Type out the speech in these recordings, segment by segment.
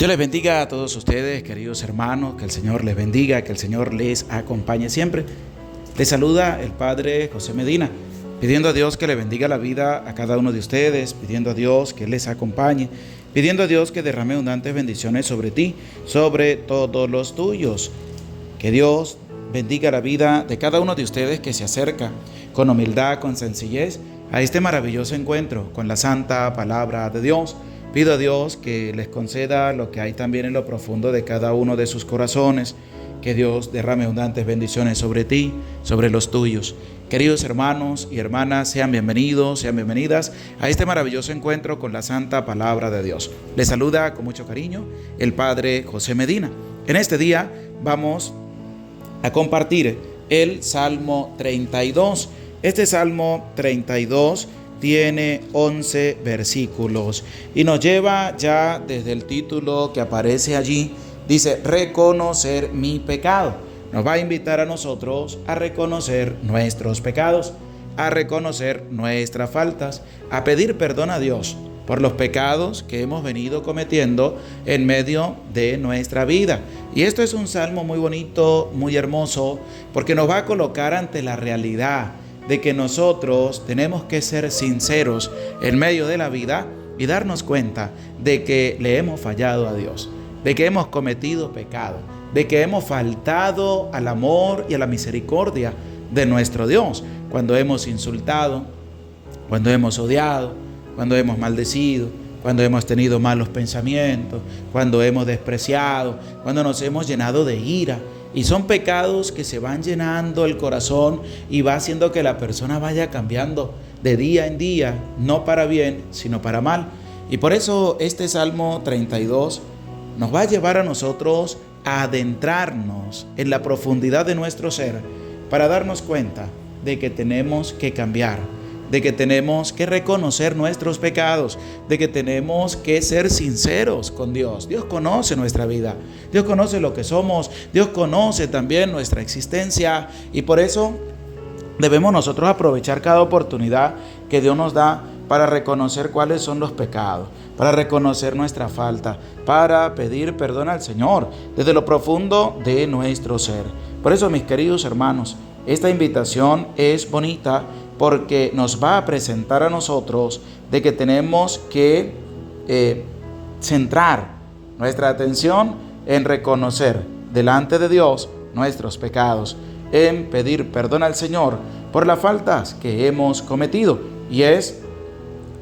Dios les bendiga a todos ustedes, queridos hermanos, que el Señor les bendiga, que el Señor les acompañe siempre. Les saluda el Padre José Medina, pidiendo a Dios que le bendiga la vida a cada uno de ustedes, pidiendo a Dios que les acompañe, pidiendo a Dios que derrame abundantes bendiciones sobre ti, sobre todos los tuyos. Que Dios bendiga la vida de cada uno de ustedes que se acerca con humildad, con sencillez, a este maravilloso encuentro con la santa palabra de Dios. Pido a Dios que les conceda lo que hay también en lo profundo de cada uno de sus corazones, que Dios derrame abundantes bendiciones sobre ti, sobre los tuyos. Queridos hermanos y hermanas, sean bienvenidos, sean bienvenidas a este maravilloso encuentro con la santa palabra de Dios. Les saluda con mucho cariño el Padre José Medina. En este día vamos a compartir el Salmo 32. Este Salmo 32 tiene 11 versículos y nos lleva ya desde el título que aparece allí. Dice, reconocer mi pecado. Nos va a invitar a nosotros a reconocer nuestros pecados, a reconocer nuestras faltas, a pedir perdón a Dios por los pecados que hemos venido cometiendo en medio de nuestra vida. Y esto es un salmo muy bonito, muy hermoso, porque nos va a colocar ante la realidad de que nosotros tenemos que ser sinceros en medio de la vida y darnos cuenta de que le hemos fallado a Dios, de que hemos cometido pecado, de que hemos faltado al amor y a la misericordia de nuestro Dios, cuando hemos insultado, cuando hemos odiado, cuando hemos maldecido, cuando hemos tenido malos pensamientos, cuando hemos despreciado, cuando nos hemos llenado de ira. Y son pecados que se van llenando el corazón y va haciendo que la persona vaya cambiando de día en día, no para bien, sino para mal. Y por eso este Salmo 32 nos va a llevar a nosotros a adentrarnos en la profundidad de nuestro ser para darnos cuenta de que tenemos que cambiar, de que tenemos que reconocer nuestros pecados, de que tenemos que ser sinceros con Dios. Dios conoce nuestra vida, Dios conoce lo que somos, Dios conoce también nuestra existencia y por eso debemos nosotros aprovechar cada oportunidad que Dios nos da para reconocer cuáles son los pecados, para reconocer nuestra falta, para pedir perdón al Señor desde lo profundo de nuestro ser. Por eso, mis queridos hermanos, esta invitación es bonita porque nos va a presentar a nosotros de que tenemos que centrar nuestra atención en reconocer delante de Dios nuestros pecados, en pedir perdón al Señor por las faltas que hemos cometido. Y es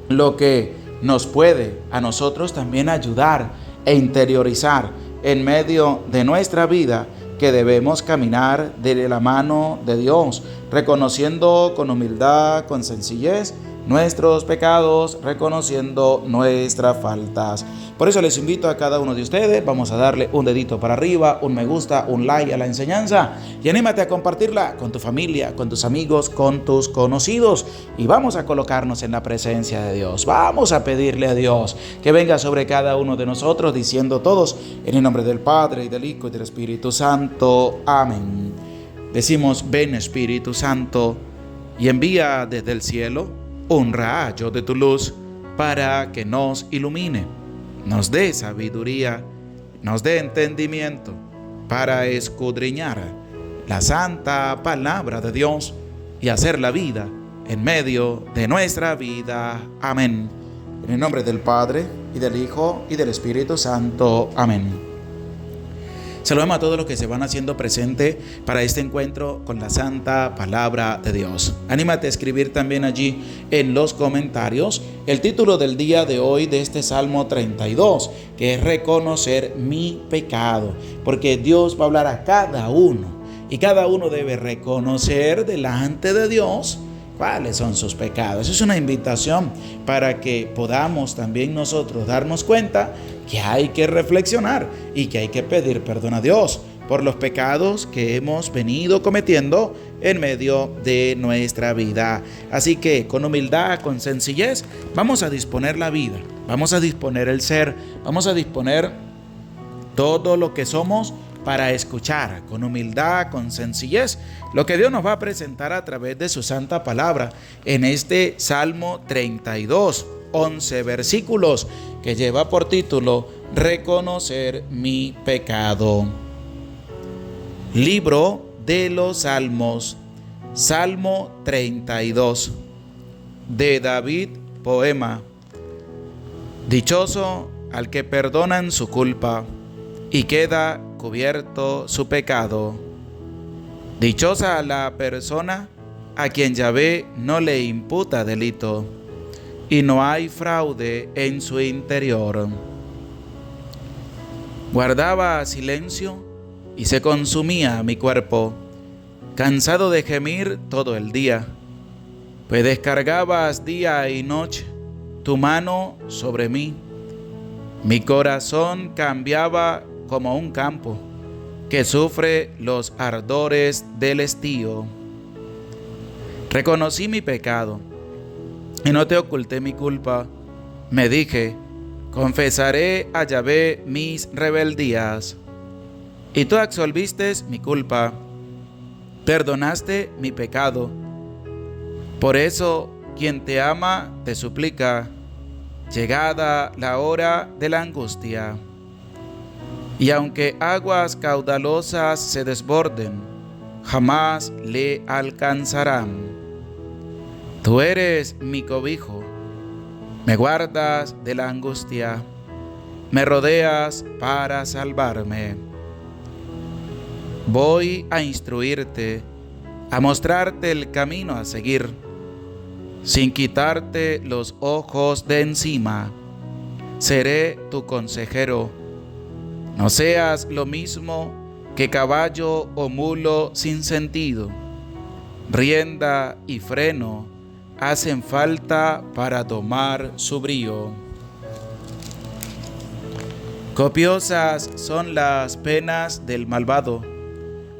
lo que nos puede a nosotros también ayudar e interiorizar en medio de nuestra vida que debemos caminar de la mano de Dios, reconociendo con humildad, con sencillez, nuestros pecados, reconociendo nuestras faltas. Por eso les invito a cada uno de ustedes, vamos a darle un dedito para arriba, un me gusta, un like a la enseñanza y anímate a compartirla con tu familia, con tus amigos, con tus conocidos y vamos a colocarnos en la presencia de Dios. Vamos a pedirle a Dios que venga sobre cada uno de nosotros diciendo todos en el nombre del Padre y del Hijo y del Espíritu Santo. Amén. Decimos, ven Espíritu Santo y envía desde el cielo un rayo de tu luz para que nos ilumine, nos dé sabiduría, nos dé entendimiento para escudriñar la santa palabra de Dios y hacer la vida en medio de nuestra vida. Amén. En el nombre del Padre y del Hijo y del Espíritu Santo. Amén. Saludamos a todos los que se van haciendo presente para este encuentro con la santa palabra de Dios. Anímate a escribir también allí en los comentarios el título del día de hoy de este Salmo 32, que es reconocer mi pecado, porque Dios va a hablar a cada uno y cada uno debe reconocer delante de Dios cuáles son sus pecados. Es una invitación para que podamos también nosotros darnos cuenta que hay que reflexionar y que hay que pedir perdón a Dios por los pecados que hemos venido cometiendo en medio de nuestra vida. Así que con humildad, con sencillez, vamos a disponer la vida, vamos a disponer el ser, vamos a disponer todo lo que somos para escuchar con humildad, con sencillez, lo que Dios nos va a presentar a través de su santa palabra en este Salmo 32. 11 versículos que lleva por título Reconocer mi pecado. Libro de los Salmos, Salmo 32, de David, poema. Dichoso al que perdonan su culpa y queda cubierto su pecado. Dichosa la persona a quien Yahvé no le imputa delito y no hay fraude en su interior. Guardaba silencio y se consumía mi cuerpo, cansado de gemir todo el día, pues descargabas día y noche tu mano sobre mí. Mi corazón cambiaba como un campo que sufre los ardores del estío. Reconocí mi pecado y no te oculté mi culpa. Me dije, confesaré a Yahvé mis rebeldías. Y tú absolviste mi culpa, perdonaste mi pecado. Por eso, quien te ama te suplica, llegada la hora de la angustia. Y aunque aguas caudalosas se desborden, jamás le alcanzarán. Tú eres mi cobijo, me guardas de la angustia, me rodeas para salvarme. Voy a instruirte, a mostrarte el camino a seguir, sin quitarte los ojos de encima. Seré tu consejero. No seas lo mismo que caballo o mulo sin sentido. Rienda y freno hacen falta para tomar su brío. Copiosas son las penas del malvado,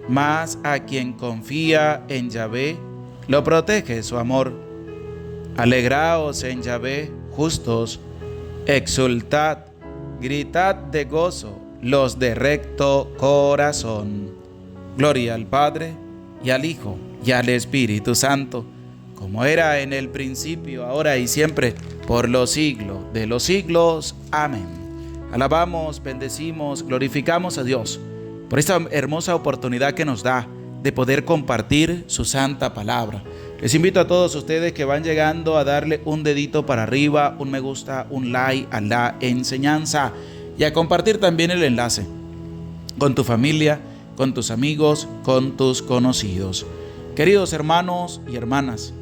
mas a quien confía en Yahvé lo protege su amor. Alegraos en Yahvé, justos, exultad, gritad de gozo los de recto corazón. Gloria al Padre, y al Hijo, y al Espíritu Santo, como era en el principio, ahora y siempre, por los siglos de los siglos. Amén. Alabamos, bendecimos, glorificamos a Dios por esta hermosa oportunidad que nos da de poder compartir su santa palabra. Les invito a todos ustedes que van llegando a darle un dedito para arriba, un me gusta, un like a la enseñanza y a compartir también el enlace con tu familia, con tus amigos, con tus conocidos. Queridos hermanos y hermanas,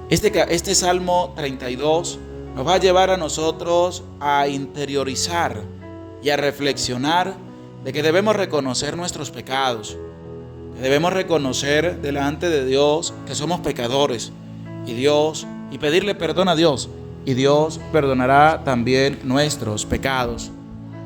este Salmo 32 nos va a llevar a nosotros a interiorizar y a reflexionar de que debemos reconocer nuestros pecados, que debemos reconocer delante de Dios que somos pecadores y pedirle perdón a Dios, y Dios perdonará también nuestros pecados.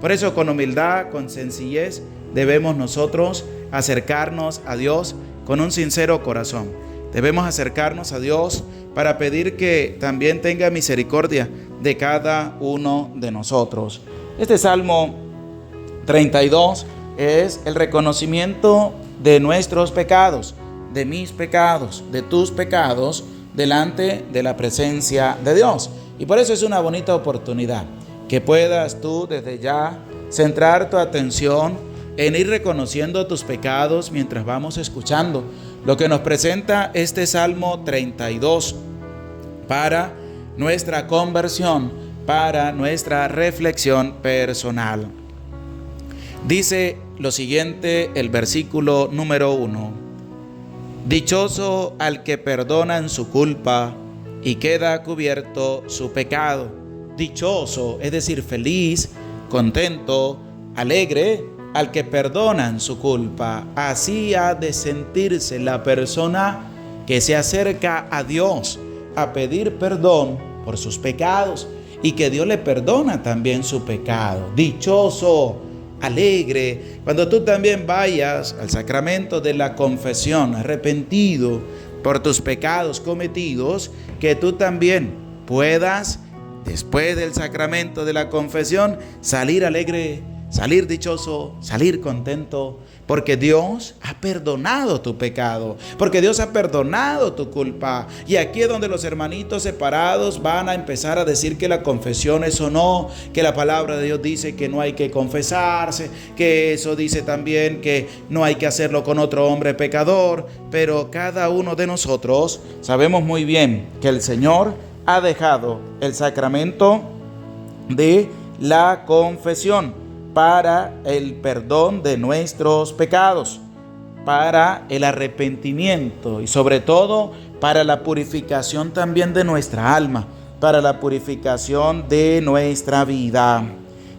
Por eso, con humildad, con sencillez, debemos nosotros acercarnos a Dios con un sincero corazón. Debemos acercarnos a Dios para pedir que también tenga misericordia de cada uno de nosotros. Este Salmo 32 es el reconocimiento de nuestros pecados, de mis pecados, de tus pecados, delante de la presencia de Dios. Y por eso es una bonita oportunidad que puedas tú desde ya centrar tu atención en ir reconociendo tus pecados mientras vamos escuchando lo que nos presenta este Salmo 32 para nuestra conversión, para nuestra reflexión personal. Dice lo siguiente el versículo número 1: Dichoso al que perdonan su culpa y queda cubierto su pecado. Dichoso, es decir, feliz, contento, alegre, al que perdonan su culpa. Así ha de sentirse la persona que se acerca a Dios a pedir perdón por sus pecados y que Dios le perdona también su pecado. Dichoso, alegre, cuando tú también vayas al sacramento de la confesión, arrepentido por tus pecados cometidos, que tú también puedas, después del sacramento de la confesión, salir alegre, salir dichoso, salir contento, porque Dios ha perdonado tu pecado, porque Dios ha perdonado tu culpa. Y aquí es donde los hermanitos separados van a empezar a decir que la confesión es o no, que la palabra de Dios dice que no hay que confesarse, que eso dice también que no hay que hacerlo con otro hombre pecador. Pero cada uno de nosotros sabemos muy bien que el Señor ha dejado el sacramento de la confesión para el perdón de nuestros pecados, para el arrepentimiento y sobre todo para la purificación también de nuestra alma, para la purificación de nuestra vida.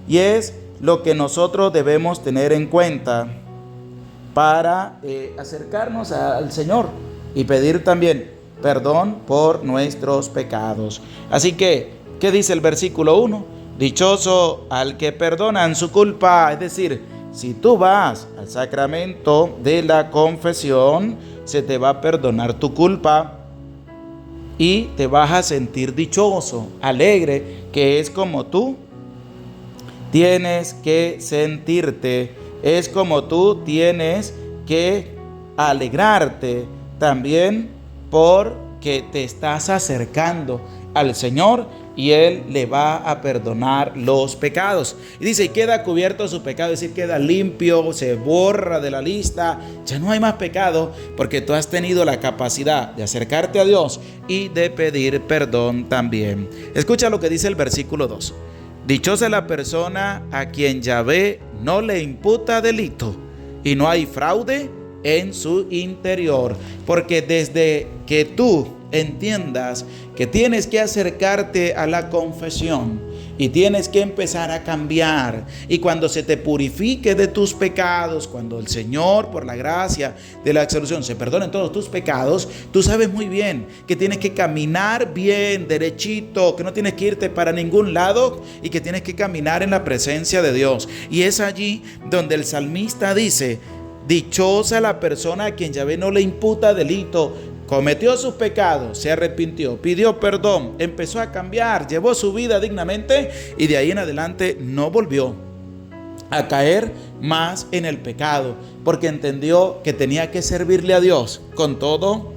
Y es lo que nosotros debemos tener en cuenta para acercarnos al Señor y pedir también perdón por nuestros pecados. Así que, ¿qué dice el versículo 1? Dichoso al que perdonan su culpa. Es decir, si tú vas al sacramento de la confesión, se te va a perdonar tu culpa y te vas a sentir dichoso, alegre, que es como tú tienes que sentirte, es como tú tienes que alegrarte también porque te estás acercando al Señor y Él le va a perdonar los pecados. Y dice, y queda cubierto su pecado, es decir, queda limpio, se borra de la lista, ya no hay más pecado, porque tú has tenido la capacidad de acercarte a Dios y de pedir perdón también. Escucha lo que dice el versículo 2. Dichosa la persona a quien Yahvé no le imputa delito y no hay fraude en su interior, porque desde que tú entiendas que tienes que acercarte a la confesión y tienes que empezar a cambiar, y cuando se te purifique de tus pecados, cuando el Señor por la gracia de la absolución se perdonen todos tus pecados, tú sabes muy bien que tienes que caminar bien, derechito, que no tienes que irte para ningún lado y que tienes que caminar en la presencia de Dios. Y es allí donde el salmista dice, dichosa la persona a quien Yahvé no le imputa delito. Cometió sus pecados, se arrepintió, pidió perdón, empezó a cambiar, llevó su vida dignamente y de ahí en adelante no volvió a caer más en el pecado, porque entendió que tenía que servirle a Dios con todo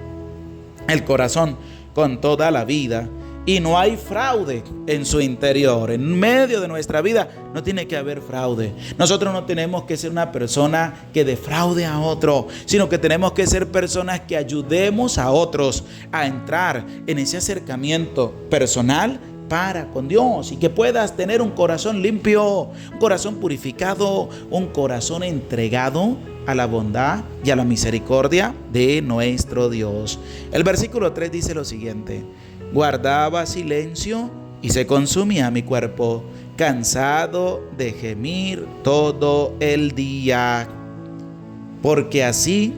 el corazón, con toda la vida. Y no hay fraude en su interior. En medio de nuestra vida no tiene que haber fraude. Nosotros no tenemos que ser una persona que defraude a otro, sino que tenemos que ser personas que ayudemos a otros a entrar en ese acercamiento personal para con Dios, y que puedas tener un corazón limpio, un corazón purificado, un corazón entregado a la bondad y a la misericordia de nuestro Dios. El versículo 3 dice lo siguiente: guardaba silencio y se consumía mi cuerpo, cansado de gemir todo el día. Porque así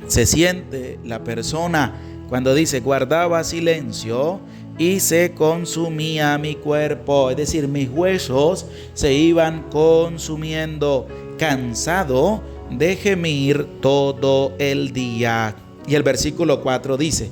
se siente la persona cuando dice guardaba silencio y se consumía mi cuerpo. Es decir, mis huesos se iban consumiendo, cansado de gemir todo el día. Y el versículo 4 dice: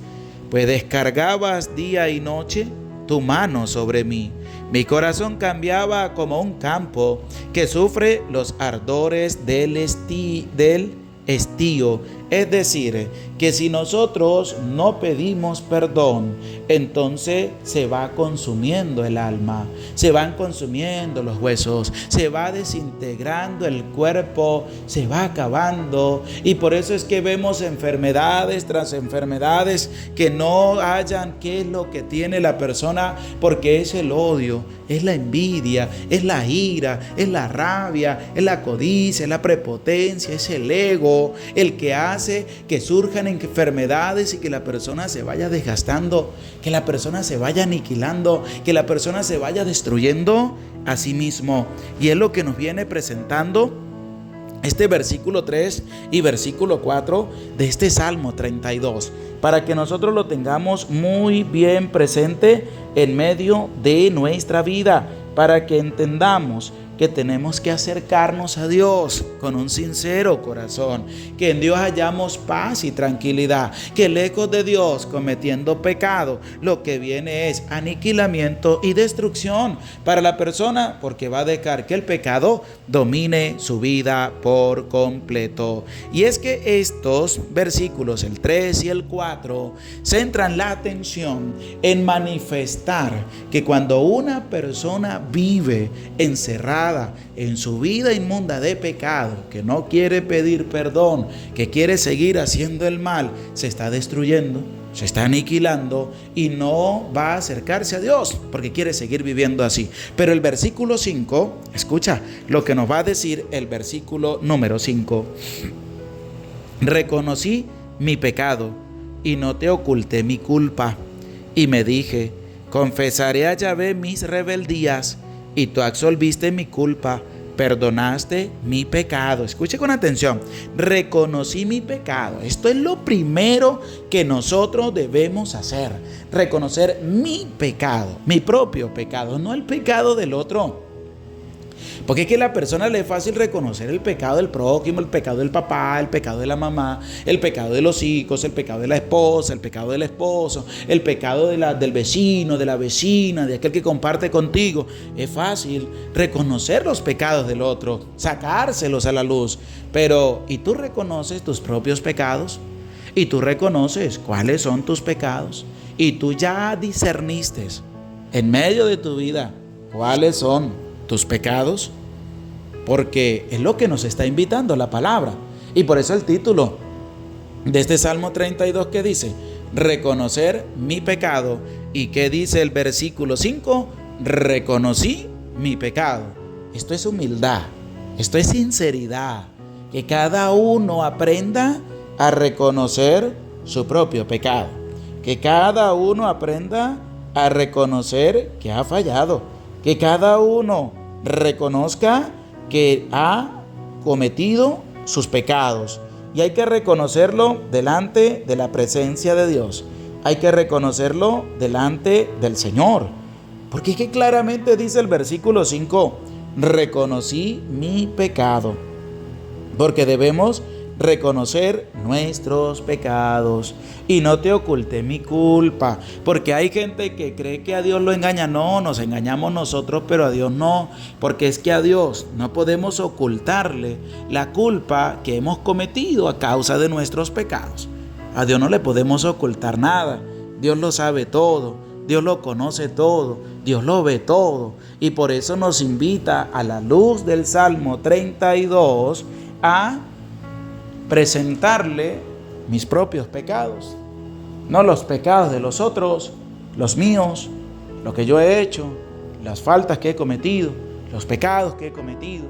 pues descargabas día y noche tu mano sobre mí. Mi corazón cambiaba como un campo que sufre los ardores del estío. Es decir, que si nosotros no pedimos perdón, entonces se va consumiendo el alma, se van consumiendo los huesos, se va desintegrando el cuerpo, se va acabando. Y por eso es que vemos enfermedades tras enfermedades que no hallan qué es lo que tiene la persona, porque es el odio, es la envidia, es la ira, es la rabia, es la codicia, es la prepotencia, es el ego, el que hace que surjan enfermedades y que la persona se vaya desgastando, que la persona se vaya aniquilando, que la persona se vaya destruyendo a sí mismo. Y es lo que nos viene presentando este versículo 3 y versículo 4 de este Salmo 32, para que nosotros lo tengamos muy bien presente en medio de nuestra vida, para que entendamos que tenemos que acercarnos a Dios con un sincero corazón, que en Dios hallamos paz y tranquilidad, que lejos de Dios cometiendo pecado, lo que viene es aniquilamiento y destrucción para la persona, porque va a dejar que el pecado domine su vida por completo. Y es que estos versículos, el 3 y el 4, centran la atención en manifestar que cuando una persona vive encerrada en su vida inmunda de pecado, que no quiere pedir perdón, que quiere seguir haciendo el mal, se está destruyendo, se está aniquilando y no va a acercarse a Dios porque quiere seguir viviendo así. Pero el versículo 5, escucha lo que nos va a decir el versículo número 5. Reconocí mi pecado y no te oculté mi culpa. Y me dije, confesaré a Yahvé mis rebeldías, y tú absolviste mi culpa, perdonaste mi pecado. Escuche con atención, reconocí mi pecado. Esto es lo primero que nosotros debemos hacer, reconocer mi pecado, mi propio pecado, no el pecado del otro. Porque es que a la persona le es fácil reconocer el pecado del prójimo, el pecado del papá, el pecado de la mamá, el pecado de los hijos, el pecado de la esposa, el pecado del esposo, el pecado del vecino, de la vecina, de aquel que comparte contigo. Es fácil reconocer los pecados del otro, sacárselos a la luz. Pero, ¿y tú reconoces tus propios pecados? ¿Y tú reconoces cuáles son tus pecados? ¿Y tú ya discerniste en medio de tu vida cuáles son tus pecados? Porque es lo que nos está invitando la palabra. Y por eso el título de este Salmo 32 que dice, reconocer mi pecado. ¿Y qué dice el versículo 5? Reconocí mi pecado. Esto es humildad, esto es sinceridad, que cada uno aprenda a reconocer su propio pecado, que cada uno aprenda a reconocer que ha fallado, que cada uno reconozca que ha cometido sus pecados. Y hay que reconocerlo delante de la presencia de Dios. Hay que reconocerlo delante del Señor. Porque es que claramente dice el versículo 5, reconocí mi pecado. Porque debemos reconocer nuestros pecados y no te oculté mi culpa, porque hay gente que cree que a Dios lo engaña. No, nos engañamos nosotros, pero a Dios no, porque es que a Dios no podemos ocultarle la culpa que hemos cometido a causa de nuestros pecados. A Dios no le podemos ocultar nada. Dios lo sabe todo, Dios lo conoce todo, Dios lo ve todo, y por eso nos invita a la luz del Salmo 32 a presentarle mis propios pecados, no los pecados de los otros, los míos, lo que yo he hecho, las faltas que he cometido, los pecados que he cometido.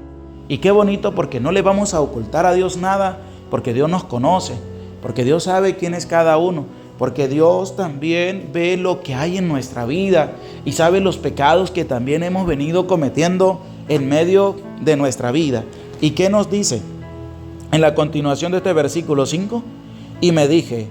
Y qué bonito, porque no le vamos a ocultar a Dios nada, porque Dios nos conoce, porque Dios sabe quién es cada uno, porque Dios también ve lo que hay en nuestra vida y sabe los pecados que también hemos venido cometiendo en medio de nuestra vida. ¿Y qué nos dice en la continuación de este versículo 5? Y me dije,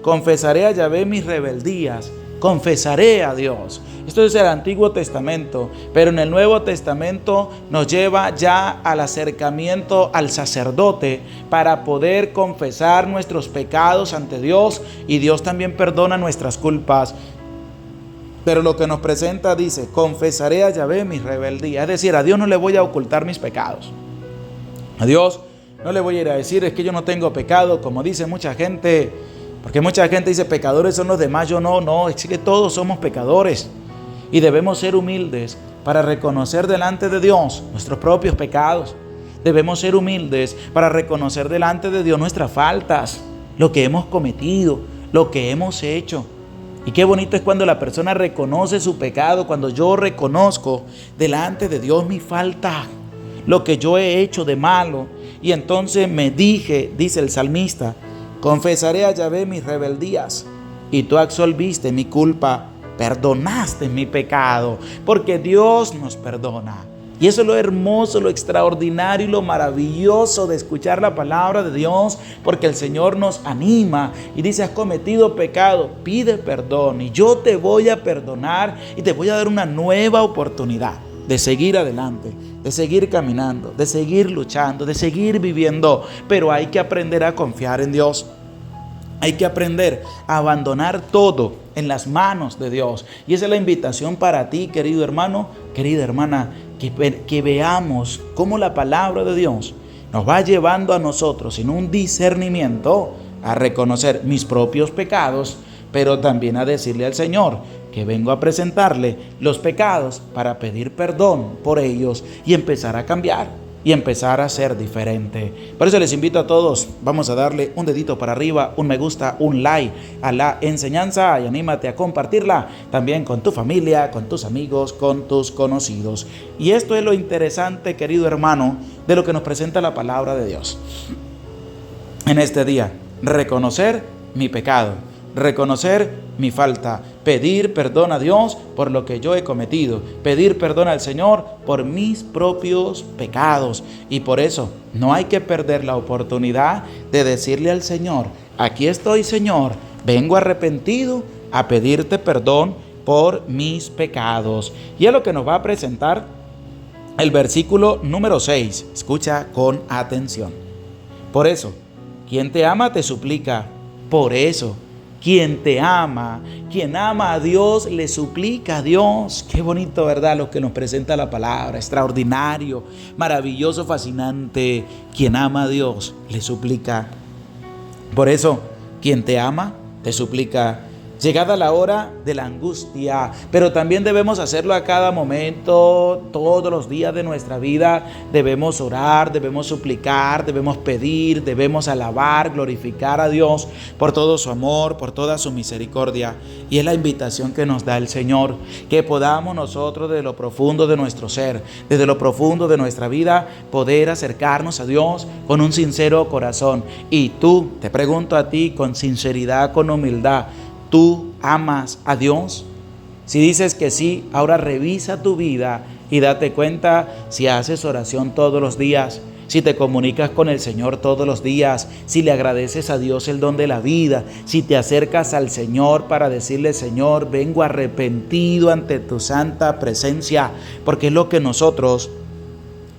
confesaré a Yahvé mis rebeldías, confesaré a Dios. Esto es el Antiguo Testamento, pero en el Nuevo Testamento nos lleva ya al acercamiento al sacerdote para poder confesar nuestros pecados ante Dios, y Dios también perdona nuestras culpas. Pero lo que nos presenta dice, confesaré a Yahvé mis rebeldías. Es decir, a Dios no le voy a ocultar mis pecados. A Dios no le voy a ir a decir, es que yo no tengo pecado, como dice mucha gente, porque mucha gente dice, pecadores son los demás. Yo no, es que todos somos pecadores y debemos ser humildes para reconocer delante de Dios nuestros propios pecados. Debemos ser humildes para reconocer delante de Dios nuestras faltas, lo que hemos cometido, lo que hemos hecho. Y qué bonito es cuando la persona reconoce su pecado, cuando yo reconozco delante de Dios mi falta, lo que yo he hecho de malo. Y entonces me dije, dice el salmista, confesaré a Yahvé mis rebeldías, y tú absolviste mi culpa, perdonaste mi pecado, porque Dios nos perdona. Y eso es lo hermoso, lo extraordinario y lo maravilloso de escuchar la palabra de Dios, porque el Señor nos anima y dice, has cometido pecado, pide perdón y yo te voy a perdonar y te voy a dar una nueva oportunidad de seguir adelante, de seguir caminando, de seguir luchando, de seguir viviendo. Pero hay que aprender a confiar en Dios. Hay que aprender a abandonar todo en las manos de Dios. Y esa es la invitación para ti, querido hermano, querida hermana, que veamos cómo la palabra de Dios nos va llevando a nosotros en un discernimiento a reconocer mis propios pecados, pero también a decirle al Señor que vengo a presentarle los pecados para pedir perdón por ellos y empezar a cambiar y empezar a ser diferente. Por eso les invito a todos, vamos a darle un dedito para arriba, un me gusta, un like a la enseñanza y anímate a compartirla también con tu familia, con tus amigos, con tus conocidos. Y esto es lo interesante, querido hermano, de lo que nos presenta la palabra de Dios. En este día, reconocer mi pecado, reconocer mi falta, pedir perdón a Dios por lo que yo he cometido, pedir perdón al Señor por mis propios pecados. Y por eso no hay que perder la oportunidad de decirle al Señor: aquí estoy, Señor, vengo arrepentido a pedirte perdón por mis pecados. Y es lo que nos va a presentar el versículo número 6. Escucha con atención. Por eso, quien te ama te suplica. Por eso, quien te ama, quien ama a Dios, le suplica a Dios. Qué bonito, ¿verdad? Lo que nos presenta la palabra. Extraordinario, maravilloso, fascinante. Quien ama a Dios, le suplica. Por eso, quien te ama, te suplica. Llegada la hora de la angustia, pero también debemos hacerlo a cada momento, todos los días de nuestra vida. Debemos orar, debemos suplicar, debemos pedir, debemos alabar, glorificar a Dios por todo su amor, por toda su misericordia. Y es la invitación que nos da el Señor, que podamos nosotros desde lo profundo de nuestro ser, desde lo profundo de nuestra vida, poder acercarnos a Dios con un sincero corazón. Y tú, te pregunto a ti con sinceridad, con humildad, ¿tú amas a Dios? Si dices que sí, ahora revisa tu vida y date cuenta si haces oración todos los días, si te comunicas con el Señor todos los días, si le agradeces a Dios el don de la vida, si te acercas al Señor para decirle: Señor, vengo arrepentido ante tu santa presencia, porque es lo que nosotros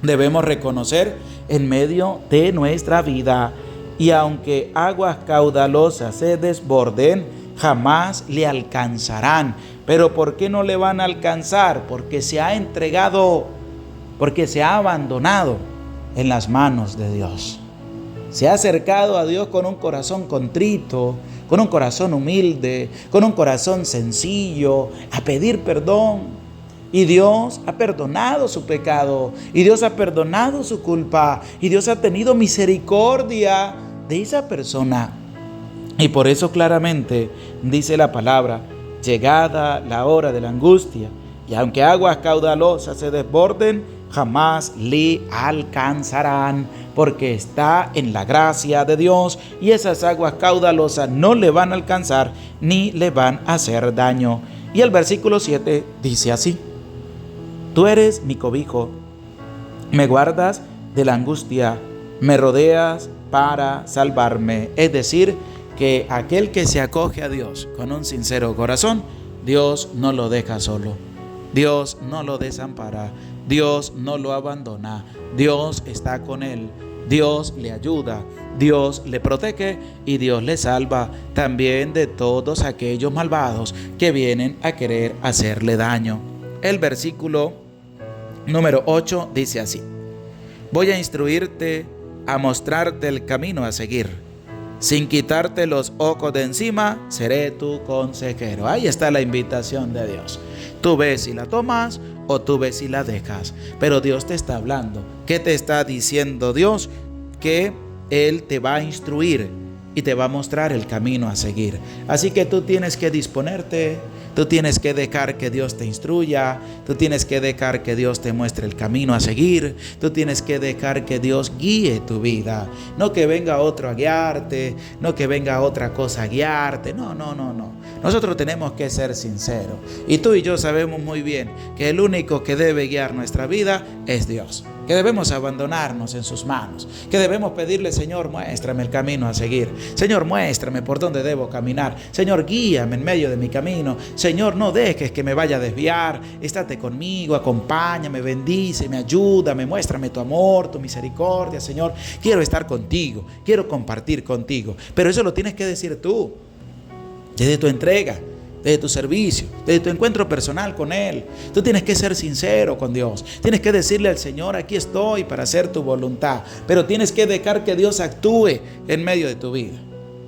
debemos reconocer en medio de nuestra vida. Y aunque aguas caudalosas se desborden, jamás le alcanzarán. ¿Pero por qué no le van a alcanzar? Porque se ha entregado, porque se ha abandonado en las manos de Dios. Se ha acercado a Dios con un corazón contrito, con un corazón humilde, con un corazón sencillo, a pedir perdón. Y Dios ha perdonado su pecado, y Dios ha perdonado su culpa, y Dios ha tenido misericordia de esa persona. Y por eso claramente dice la palabra: llegada la hora de la angustia, y aunque aguas caudalosas se desborden, jamás le alcanzarán, porque está en la gracia de Dios, y esas aguas caudalosas no le van a alcanzar ni le van a hacer daño. Y el versículo 7 dice así: tú eres mi cobijo, me guardas de la angustia, me rodeas para salvarme. Es decir, que aquel que se acoge a Dios con un sincero corazón, Dios no lo deja solo, Dios no lo desampara, Dios no lo abandona, Dios está con él, Dios le ayuda, Dios le protege y Dios le salva también de todos aquellos malvados que vienen a querer hacerle daño. El versículo número 8 dice así: voy a instruirte, a mostrarte el camino a seguir. Sin quitarte los ojos de encima, seré tu consejero. Ahí está la invitación de Dios. Tú ves si la tomas o tú ves si la dejas. Pero Dios te está hablando. ¿Qué te está diciendo Dios? Que Él te va a instruir y te va a mostrar el camino a seguir. Así que tú tienes que disponerte, tú tienes que dejar que Dios te instruya, tú tienes que dejar que Dios te muestre el camino a seguir, tú tienes que dejar que Dios guíe tu vida. No que venga otro a guiarte, no que venga otra cosa a guiarte, no. Nosotros tenemos que ser sinceros. Y tú y yo sabemos muy bien que el único que debe guiar nuestra vida es Dios. que debemos abandonarnos en sus manos, que debemos pedirle: Señor, muéstrame el camino a seguir. Señor, muéstrame por dónde debo caminar. Señor, guíame en medio de mi camino. Señor, no dejes que me vaya a desviar. Estate conmigo, acompáñame, bendíceme, ayúdame, muéstrame tu amor, tu misericordia. Señor, quiero estar contigo, quiero compartir contigo. Pero eso lo tienes que decir tú, desde tu entrega, desde tu servicio, desde tu encuentro personal con Él. Tú tienes que ser sincero con Dios. Tienes que decirle al Señor: aquí estoy para hacer tu voluntad. Pero tienes que dejar que Dios actúe en medio de tu vida.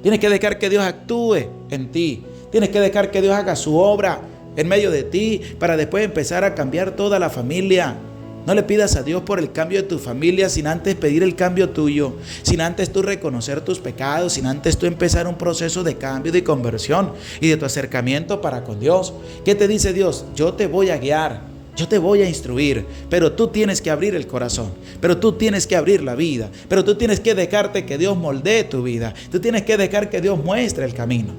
Tienes que dejar que Dios actúe en ti. Tienes que dejar que Dios haga su obra en medio de ti para después empezar a cambiar toda la familia. No le pidas a Dios por el cambio de tu familia sin antes pedir el cambio tuyo, sin antes tú reconocer tus pecados, sin antes tú empezar un proceso de cambio, de conversión y de tu acercamiento para con Dios. ¿Qué te dice Dios? Yo te voy a guiar, yo te voy a instruir, pero tú tienes que abrir el corazón, pero tú tienes que abrir la vida, pero tú tienes que dejarte que Dios moldee tu vida, tú tienes que dejar que Dios muestre el camino.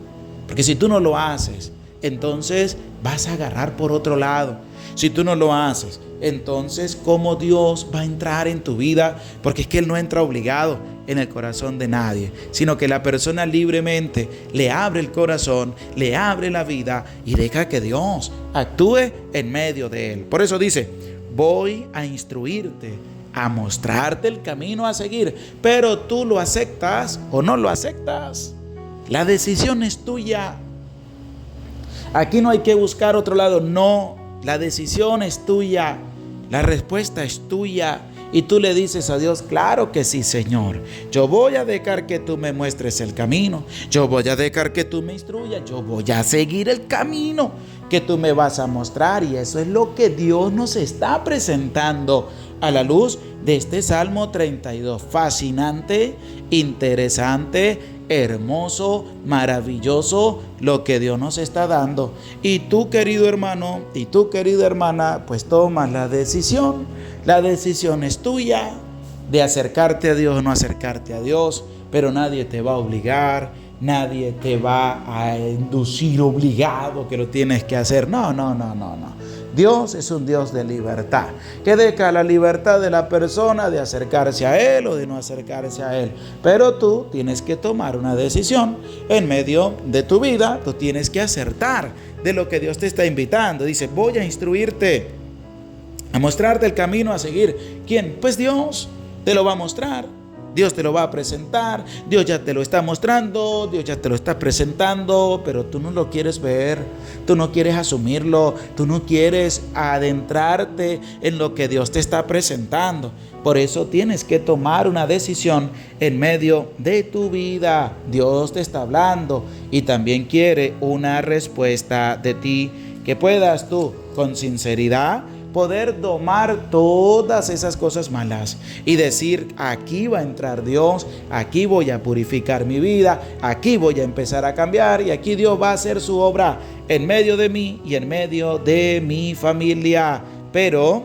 Porque si tú no lo haces, entonces vas a agarrar por otro lado. Si tú no lo haces, entonces ¿cómo Dios va a entrar en tu vida? Porque es que Él no entra obligado en el corazón de nadie, sino que la persona libremente le abre el corazón, le abre la vida y deja que Dios actúe en medio de él. Por eso dice: voy a instruirte, a mostrarte el camino a seguir, pero tú lo aceptas o no lo aceptas. La decisión es tuya. Aquí no hay que buscar otro lado, no. La decisión es tuya, la respuesta es tuya y tú le dices a Dios: claro que sí, Señor, yo voy a dejar que tú me muestres el camino, yo voy a dejar que tú me instruyas, yo voy a seguir el camino que tú me vas a mostrar. Y eso es lo que Dios nos está presentando a la luz de este Salmo 32. Fascinante, interesante, hermoso, maravilloso lo que Dios nos está dando. Y tú, querido hermano, y tú, querida hermana, pues tomas la decisión. La decisión es tuya de acercarte a Dios o no acercarte a Dios, pero nadie te va a obligar, nadie te va a inducir obligado que lo tienes que hacer. No. Dios es un Dios de libertad, que deja la libertad de la persona de acercarse a Él o de no acercarse a Él. Pero tú tienes que tomar una decisión en medio de tu vida. Tú tienes que acertar de lo que Dios te está invitando. Dice: voy a instruirte, a mostrarte el camino a seguir. ¿Quién? Pues Dios te lo va a mostrar. Dios te lo va a presentar, Dios ya te lo está mostrando, Dios ya te lo está presentando, pero tú no lo quieres ver, tú no quieres asumirlo, tú no quieres adentrarte en lo que Dios te está presentando. Por eso tienes que tomar una decisión en medio de tu vida. Dios te está hablando y también quiere una respuesta de ti, que puedas tú con sinceridad poder domar todas esas cosas malas y decir: aquí va a entrar Dios, aquí voy a purificar mi vida, aquí voy a empezar a cambiar y aquí Dios va a hacer su obra en medio de mí y en medio de mi familia. Pero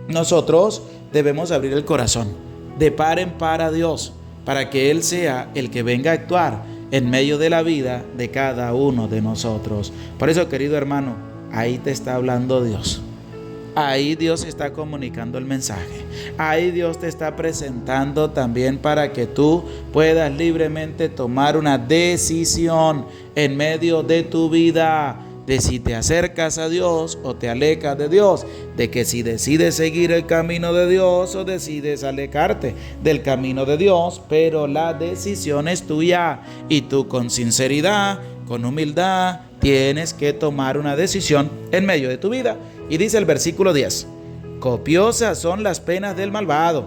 nosotros debemos abrir el corazón de par en par a Dios para que Él sea el que venga a actuar en medio de la vida de cada uno de nosotros. Por eso, querido hermano, ahí te está hablando Dios. Ahí Dios está comunicando el mensaje. Ahí Dios te está presentando también para que tú puedas libremente tomar una decisión en medio de tu vida, de si te acercas a Dios o te alejas de Dios, de que si decides seguir el camino de Dios o decides alejarte del camino de Dios. Pero la decisión es tuya y tú con sinceridad, con humildad, tienes que tomar una decisión en medio de tu vida. Y dice el versículo 10: copiosas son las penas del malvado,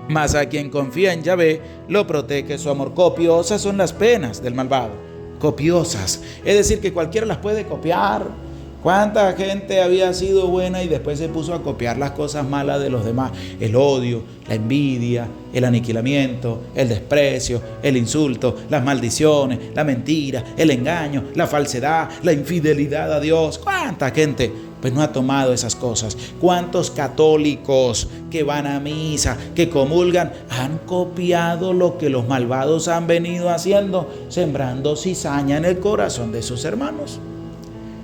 mas a quien confía en Yahvé lo protege su amor. Copiosas son las penas del malvado, copiosas, es decir, que cualquiera las puede copiar. ¿Cuánta gente había sido buena y después se puso a copiar las cosas malas de los demás? El odio, la envidia, el aniquilamiento, el desprecio, el insulto, las maldiciones, la mentira, el engaño, la falsedad, la infidelidad a Dios. ¿Cuánta gente pues no ha tomado esas cosas? ¿Cuántos católicos que van a misa, que comulgan, han copiado lo que los malvados han venido haciendo, sembrando cizaña en el corazón de sus hermanos?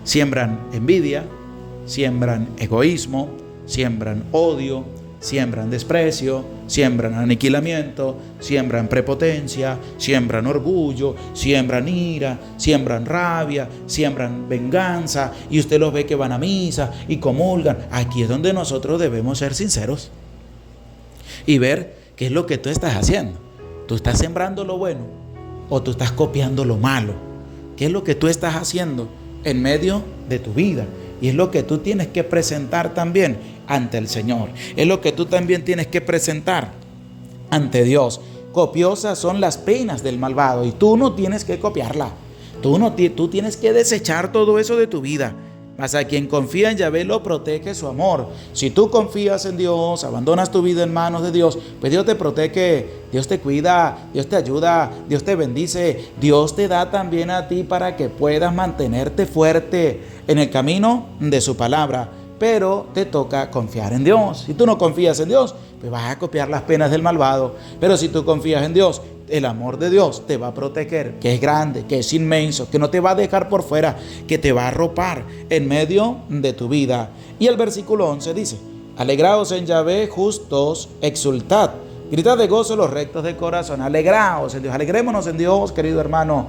Siembran envidia, siembran egoísmo, siembran odio, siembran desprecio, siembran aniquilamiento, siembran prepotencia, siembran orgullo, siembran ira, siembran rabia, siembran venganza, y usted los ve que van a misa y comulgan. Aquí es donde nosotros debemos ser sinceros y ver qué es lo que tú estás haciendo. ¿Tú estás sembrando lo bueno o tú estás copiando lo malo? ¿Qué es lo que tú estás haciendo en medio de tu vida? Y es lo que tú tienes que presentar también ante el Señor. Es lo que tú también tienes que presentar ante Dios. Copiosas son las penas del malvado y tú no tienes que copiarla. Tú tienes que desechar todo eso de tu vida. Mas a quien confía en Yahvé lo protege su amor. Si tú confías en Dios, abandonas tu vida en manos de Dios, pues Dios te protege, Dios te cuida, Dios te ayuda, Dios te bendice, Dios te da también a ti para que puedas mantenerte fuerte en el camino de su palabra. Pero te toca confiar en Dios. Si tú no confías en Dios, pues vas a copiar las penas del malvado. Pero si tú confías en Dios, el amor de Dios te va a proteger, que es grande, que es inmenso, que no te va a dejar por fuera, que te va a arropar en medio de tu vida. Y el versículo 11 dice: alegraos en Yahvé, justos, exultad, gritad de gozo los rectos de corazón. Alegraos en Dios, alegrémonos en Dios, querido hermano.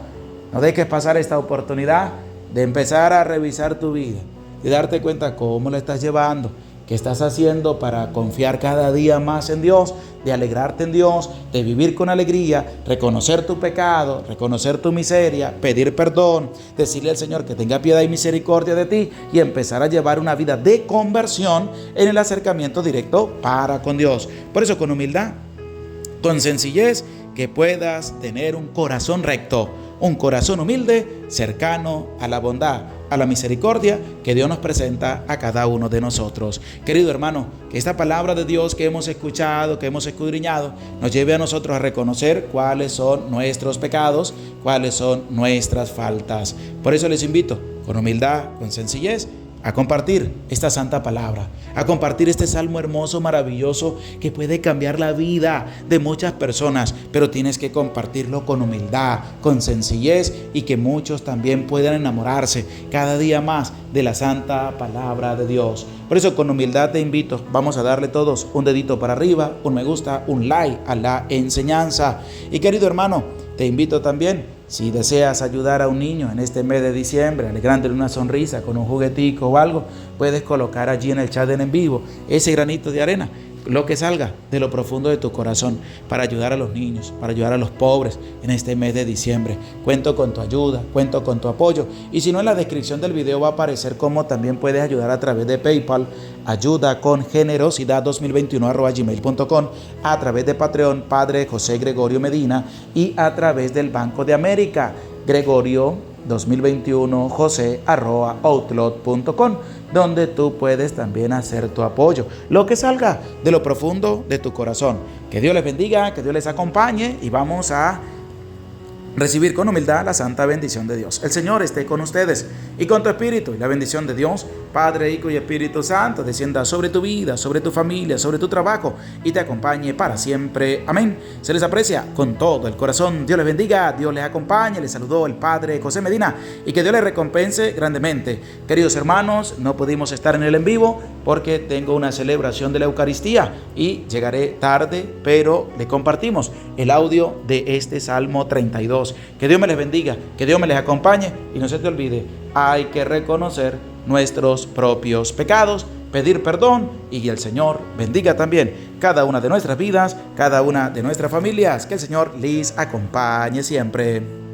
No dejes pasar esta oportunidad de empezar a revisar tu vida, de darte cuenta cómo la estás llevando, qué estás haciendo para confiar cada día más en Dios, de alegrarte en Dios, de vivir con alegría, reconocer tu pecado, reconocer tu miseria, pedir perdón, decirle al Señor que tenga piedad y misericordia de ti y empezar a llevar una vida de conversión en el acercamiento directo para con Dios. Por eso, con humildad, con sencillez, que puedas tener un corazón recto, un corazón humilde, cercano a la bondad, a la misericordia que Dios nos presenta a cada uno de nosotros. Querido hermano, que esta palabra de Dios que hemos escuchado, que hemos escudriñado, nos lleve a nosotros a reconocer cuáles son nuestros pecados, cuáles son nuestras faltas. Por eso les invito, con humildad, con sencillez, a compartir esta santa palabra, a compartir este salmo hermoso, maravilloso, que puede cambiar la vida de muchas personas, pero tienes que compartirlo con humildad, con sencillez, y que muchos también puedan enamorarse cada día más de la santa palabra de Dios. Por eso, con humildad te invito, vamos a darle todos un dedito para arriba, un me gusta, un like a la enseñanza. Y querido hermano, te invito también, si deseas ayudar a un niño en este mes de diciembre, alegrándole una sonrisa con un juguetico o algo, puedes colocar allí en el chat en vivo ese granito de arena, lo que salga de lo profundo de tu corazón, para ayudar a los niños, para ayudar a los pobres en este mes de diciembre. Cuento con tu ayuda, cuento con tu apoyo, y si no, en la descripción del video va a aparecer cómo también puedes ayudar a través de PayPal, ayudacongenerosidad2021@gmail.com, a través de Patreon, Padre José Gregorio Medina, y a través del Banco de América, Gregorio 2021 jose@outlook.com, donde tú puedes también hacer tu apoyo, lo que salga de lo profundo de tu corazón. Que Dios les bendiga, que Dios les acompañe, y vamos a recibir con humildad la santa bendición de Dios. El Señor esté con ustedes y con tu espíritu, y la bendición de Dios, Padre, Hijo y Espíritu Santo, descienda sobre tu vida, sobre tu familia, sobre tu trabajo, y te acompañe para siempre. Amén. Se les aprecia con todo el corazón. Dios les bendiga, Dios les acompañe. Les saludó el Padre José Medina, y que Dios les recompense grandemente. Queridos hermanos, no pudimos estar en el en vivo porque tengo una celebración de la Eucaristía y llegaré tarde, pero le compartimos el audio de este Salmo 32. Que Dios me les bendiga, que Dios me les acompañe, y no se te olvide, hay que reconocer nuestros propios pecados, pedir perdón, y el Señor bendiga también cada una de nuestras vidas, cada una de nuestras familias. Que el Señor les acompañe siempre.